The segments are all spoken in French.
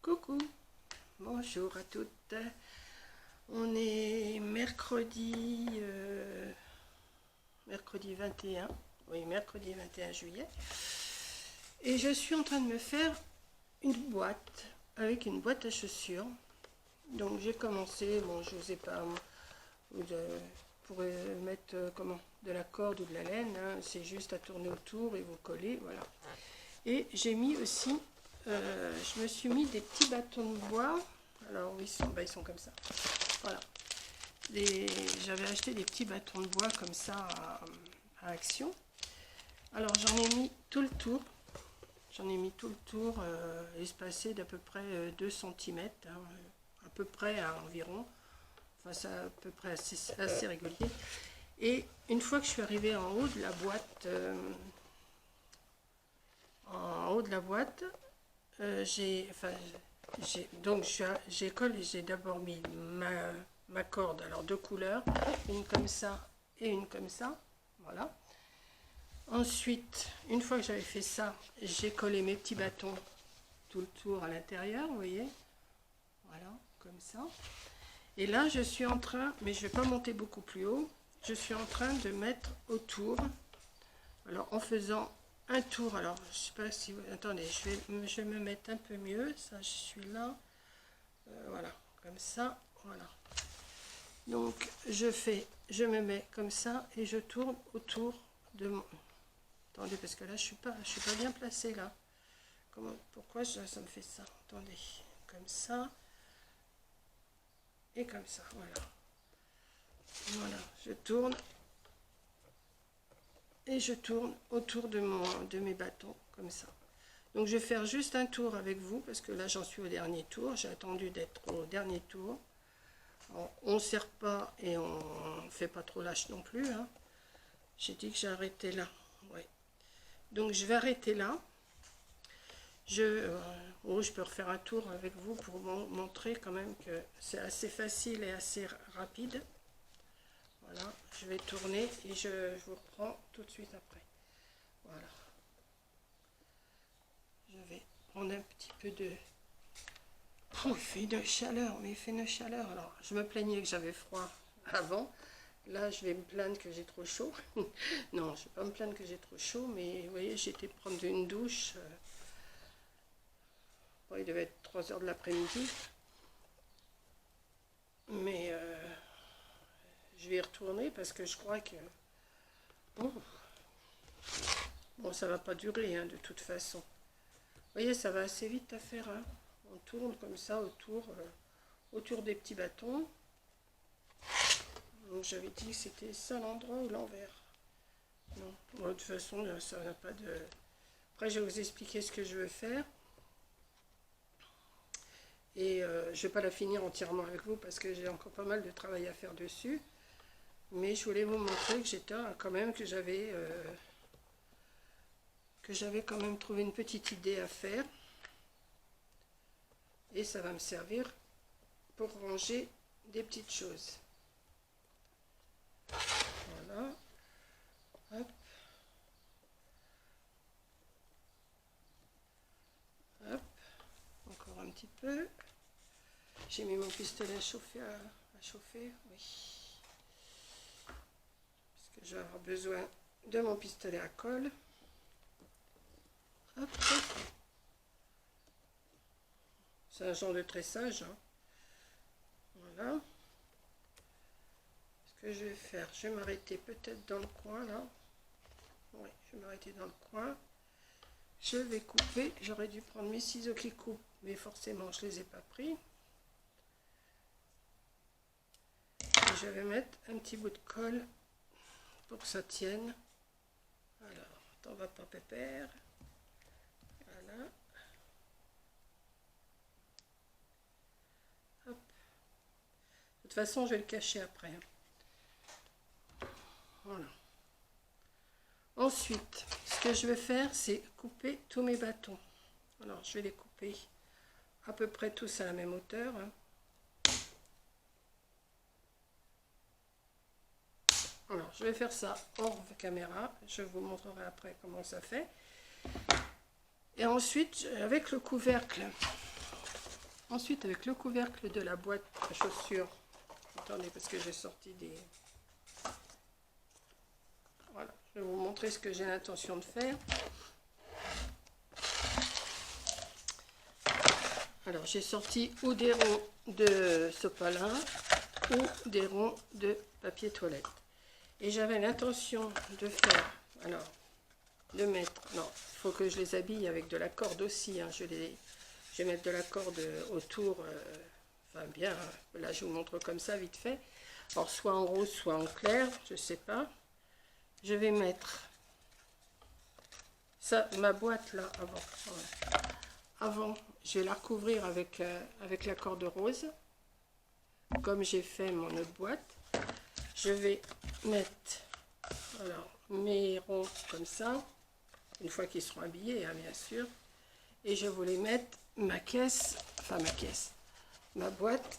Coucou, bonjour à toutes. On est mercredi 21, oui, mercredi 21 juillet. Et je suis en train de me faire une boîte avec une boîte à chaussures. Donc j'ai commencé, bon je sais pas, vous pourrez mettre de la corde ou de la laine, hein, c'est juste à tourner autour et vous coller, voilà. Et j'ai mis aussi, je me suis mis des petits bâtons de bois. Alors oui, ils sont comme ça. Voilà. J'avais acheté des petits bâtons de bois comme ça à Action. Alors j'en ai mis tout le tour. J'en ai mis tout le tour, espacé d'à peu près 2 cm, hein, à peu près à environ. Enfin, c'est à peu près assez régulier. Et une fois que je suis arrivée en haut de la boîte, j'ai d'abord mis ma corde, alors 2 couleurs, une comme ça et une comme ça, voilà. Ensuite, une fois que j'avais fait ça, j'ai collé mes petits bâtons tout le tour à l'intérieur, vous voyez, voilà, comme ça. Et là, je suis en train, mais je vais pas monter beaucoup plus haut, je suis en train de mettre autour, alors en faisant un tour. Alors je sais pas si vous... attendez, je vais me mettre un peu mieux, ça je suis là, voilà, comme ça, voilà. Donc je me mets comme ça et je tourne autour de mon... Attendez, parce que là je suis pas bien placée là. Pourquoi ça me fait ça? Attendez, comme ça et comme ça, voilà. Voilà, je tourne et je tourne autour de mes bâtons comme ça. Donc je vais faire juste un tour avec vous parce que là j'en suis au dernier tour, j'ai attendu d'être au dernier tour. Alors, on ne serre pas et on ne fait pas trop lâche non plus, hein. J'ai dit que j'ai arrêté là, ouais. Donc je vais arrêter là. Je peux refaire un tour avec vous pour montrer quand même que c'est assez facile et assez rapide. Voilà, je vais tourner et je vous reprends tout de suite après. Voilà. Je vais prendre un petit peu de... Oh, il fait une chaleur, mais il fait une chaleur. Alors, je me plaignais que j'avais froid avant. Là, je vais me plaindre que j'ai trop chaud. Non, je ne vais pas me plaindre que j'ai trop chaud, mais vous voyez, j'ai été prendre une douche. Bon, il devait être 3 heures de l'après-midi. Mais je vais y retourner parce que je crois que... Bon, ça va pas durer, hein, de toute façon. Vous voyez, ça va assez vite à faire, hein. On tourne comme ça autour des petits bâtons. Donc j'avais dit que c'était ça l'endroit ou l'envers. Non, bon, de toute façon, ça n'a pas de... Après, je vais vous expliquer ce que je veux faire. Et je ne vais pas la finir entièrement avec vous parce que j'ai encore pas mal de travail à faire dessus. Mais je voulais vous montrer que j'étais quand même, que j'avais quand même trouvé une petite idée à faire. Et ça va me servir pour ranger des petites choses. Voilà. Hop. Hop. Encore un petit peu. J'ai mis mon pistolet à chauffer, oui. Parce que je vais avoir besoin de mon pistolet à colle. Hop. C'est un genre de tressage, hein. Voilà. Ce que je vais faire, je vais m'arrêter peut-être dans le coin là. Oui, je vais m'arrêter dans le coin. Je vais couper. J'aurais dû prendre mes ciseaux qui coupent, mais forcément je les ai pas pris. Et je vais mettre un petit bout de colle pour que ça tienne. Alors, t'en vas pas, pépère. Voilà. Hop. De toute façon, je vais le cacher après. Voilà. Ensuite, ce que je vais faire, c'est couper tous mes bâtons. Alors, je vais les couper à peu près tous à la même hauteur, hein. Alors, je vais faire ça hors caméra. Je vous montrerai après comment ça fait. Et ensuite, avec le couvercle Ensuite, avec le couvercle de la boîte à chaussures, attendez parce que j'ai sorti des... Voilà, je vais vous montrer ce que j'ai l'intention de faire. Alors, j'ai sorti ou des ronds de sopalin ou des ronds de papier toilette. Et j'avais l'intention de faire, alors, de mettre, non, il faut que je les habille avec de la corde aussi, hein, je vais mettre de la corde autour, enfin bien, là je vous montre comme ça vite fait. Alors, soit en rose, soit en clair, je sais pas. Je vais mettre ça, ma boîte là, avant. Ouais. Avant, je vais la recouvrir avec, avec la corde rose, comme j'ai fait mon autre boîte. Je vais mettre alors, mes ronds comme ça, une fois qu'ils seront habillés, hein, bien sûr. Et je voulais mettre ma caisse, enfin ma boîte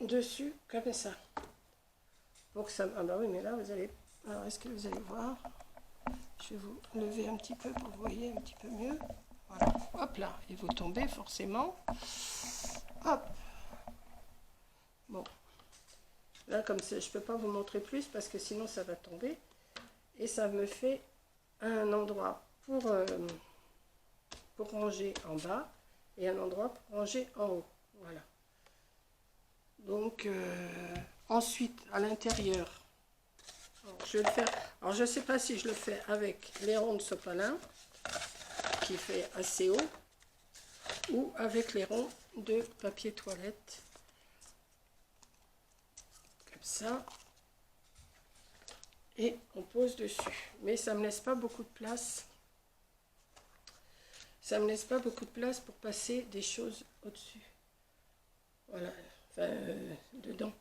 dessus, comme ça. Pour que ça... Ah bah oui, mais là, vous allez... Alors, est-ce que vous allez voir? Je vais vous lever un petit peu pour que vous voyez un petit peu mieux. Voilà, hop là, et vous tombez forcément. Hop. Bon. Là, comme ça, je ne peux pas vous montrer plus parce que sinon ça va tomber. Et ça me fait un endroit pour ranger en bas et un endroit pour ranger en haut. Voilà. Donc, ensuite, à l'intérieur, je vais le faire. Alors, je ne sais pas si je le fais avec les ronds de sopalin, qui fait assez haut, ou avec les ronds de papier toilette. Comme ça. Et on pose dessus. Mais ça ne me laisse pas beaucoup de place. Ça me laisse pas beaucoup de place pour passer des choses au-dessus. Voilà. Enfin, dedans.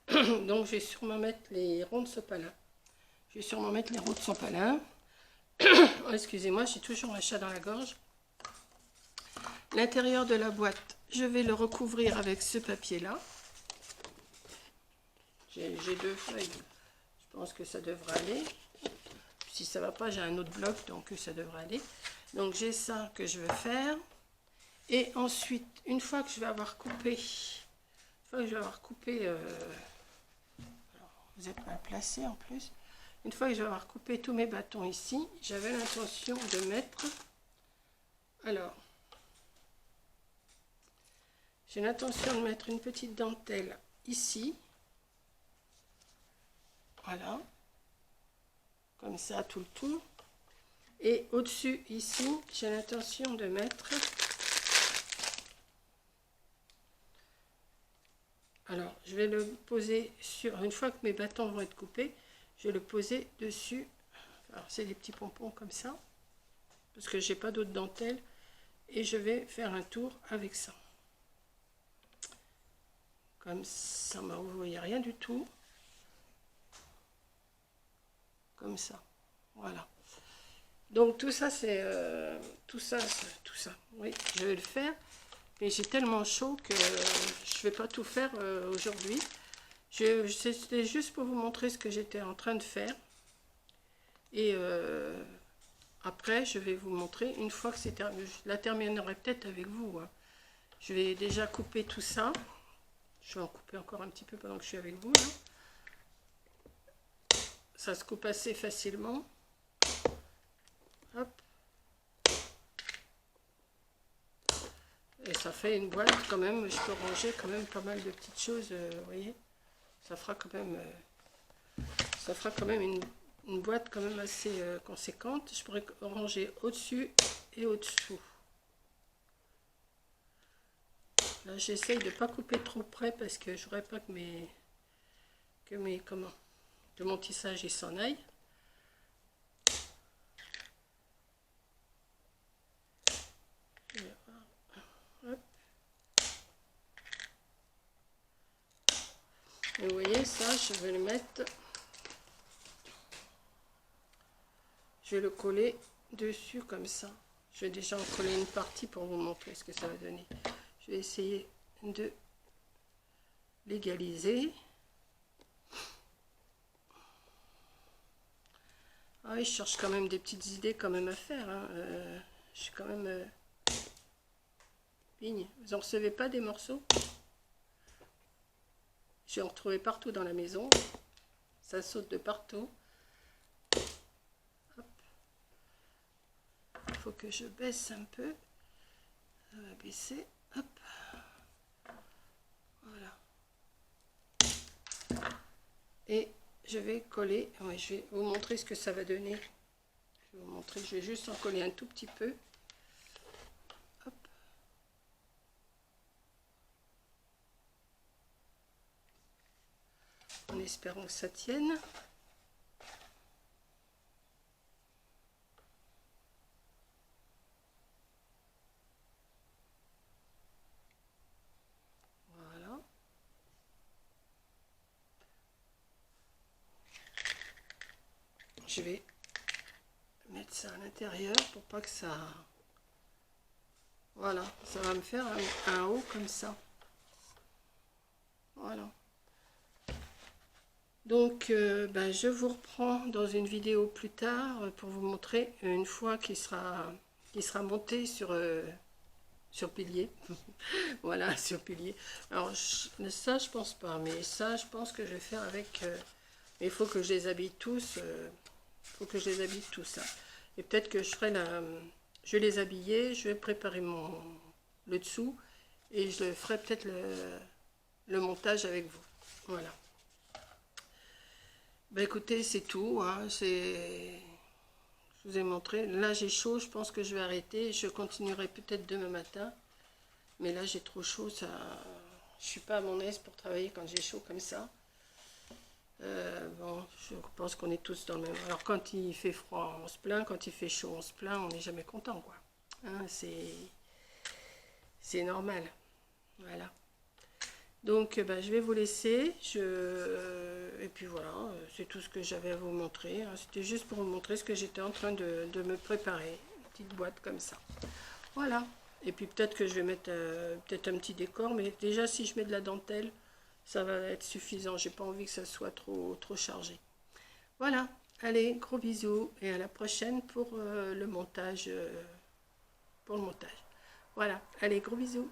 Donc, je vais sûrement mettre les ronds de sopalin. Je vais sûrement mettre les ronds de sopalin. Oh, excusez-moi, j'ai toujours un chat dans la gorge. L'intérieur de la boîte, je vais le recouvrir avec ce papier-là. J'ai 2 feuilles. Je pense que ça devrait aller. Si ça ne va pas, j'ai un autre bloc, donc ça devrait aller. Donc j'ai ça que je vais faire. Et ensuite, une fois que je vais avoir coupé, alors, vous êtes mal placé en plus. Une fois que je vais avoir coupé tous mes bâtons ici, j'avais l'intention de mettre, alors, j'ai l'intention de mettre une petite dentelle ici. Voilà. Comme ça, tout le tour. Et au-dessus, ici, j'ai l'intention de mettre... Alors, je vais le poser sur... Une fois que mes bâtons vont être coupés, je vais le poser dessus. Alors, c'est des petits pompons comme ça. Parce que j'ai pas d'autre dentelle. Et je vais faire un tour avec ça. Comme ça, vous voyez rien du tout. Comme ça. Voilà. Donc tout ça, c'est... tout ça. Oui, je vais le faire. Mais j'ai tellement chaud que je ne vais pas tout faire aujourd'hui. C'était juste pour vous montrer ce que j'étais en train de faire. Et après, je vais vous montrer, une fois que c'est terminé, je la terminerai peut-être avec vous. Hein. Je vais déjà couper tout ça. Je vais en couper encore un petit peu pendant que je suis avec vous. Là. Ça se coupe assez facilement. Hop. Et ça fait une boîte quand même, je peux ranger quand même pas mal de petites choses, vous voyez. Ça fera quand même une boîte quand même assez conséquente. Je pourrais ranger au-dessus et au-dessous. Là, j'essaye de ne pas couper trop près parce que je voudrais pas que mon tissage il s'en aille. Hop. Et vous voyez ça, je vais le mettre, je vais le coller dessus comme ça. Je vais déjà en coller une partie pour vous montrer ce que ça va donner. Je vais essayer de l'égaliser. Ah oui, je cherche quand même des petites idées quand même à faire. Hein. Je suis quand même... Vigne, vous en recevez pas des morceaux? J'ai en retrouvé partout dans la maison. Ça saute de partout. Hop. Il faut que je baisse un peu. Ça va baisser. Hop. Voilà. Et je vais coller. Ouais, je vais vous montrer ce que ça va donner. Je vais vous montrer. Je vais juste en coller un tout petit peu. Hop. En espérant que ça tienne. Voilà. Je vais mettre ça à l'intérieur pour pas que ça... Voilà, ça va me faire un haut comme ça. Voilà. Donc, ben, je vous reprends dans une vidéo plus tard pour vous montrer une fois qu'il sera monté sur pilier. Voilà, sur pilier. Alors, ça, je pense pas, mais ça, je pense que je vais faire avec... mais il faut que je les habille tous. Il faut que je les habille tous, ça. Et peut-être que je ferai la... Je vais les habiller, je vais préparer le dessous et je ferai peut-être le montage avec vous. Voilà. Ben écoutez, c'est tout. Hein. Je vous ai montré. Là, j'ai chaud. Je pense que je vais arrêter. Je continuerai peut-être demain matin. Mais là, j'ai trop chaud. Ça... Je suis pas à mon aise pour travailler quand j'ai chaud comme ça. Bon, je pense qu'on est tous dans le même... Alors, quand il fait froid, on se plaint. Quand il fait chaud, on se plaint. On n'est jamais content, quoi. Hein, c'est normal. Voilà. Donc, ben, je vais vous laisser. Et puis voilà, c'est tout ce que j'avais à vous montrer. Hein. C'était juste pour vous montrer ce que j'étais en train de me préparer. Une petite boîte comme ça. Voilà. Et puis peut-être que je vais mettre peut-être un petit décor. Mais déjà, si je mets de la dentelle, ça va être suffisant. J'ai pas envie que ça soit trop chargé. Voilà. Allez, gros bisous. Et à la prochaine pour le montage. Voilà. Allez, gros bisous.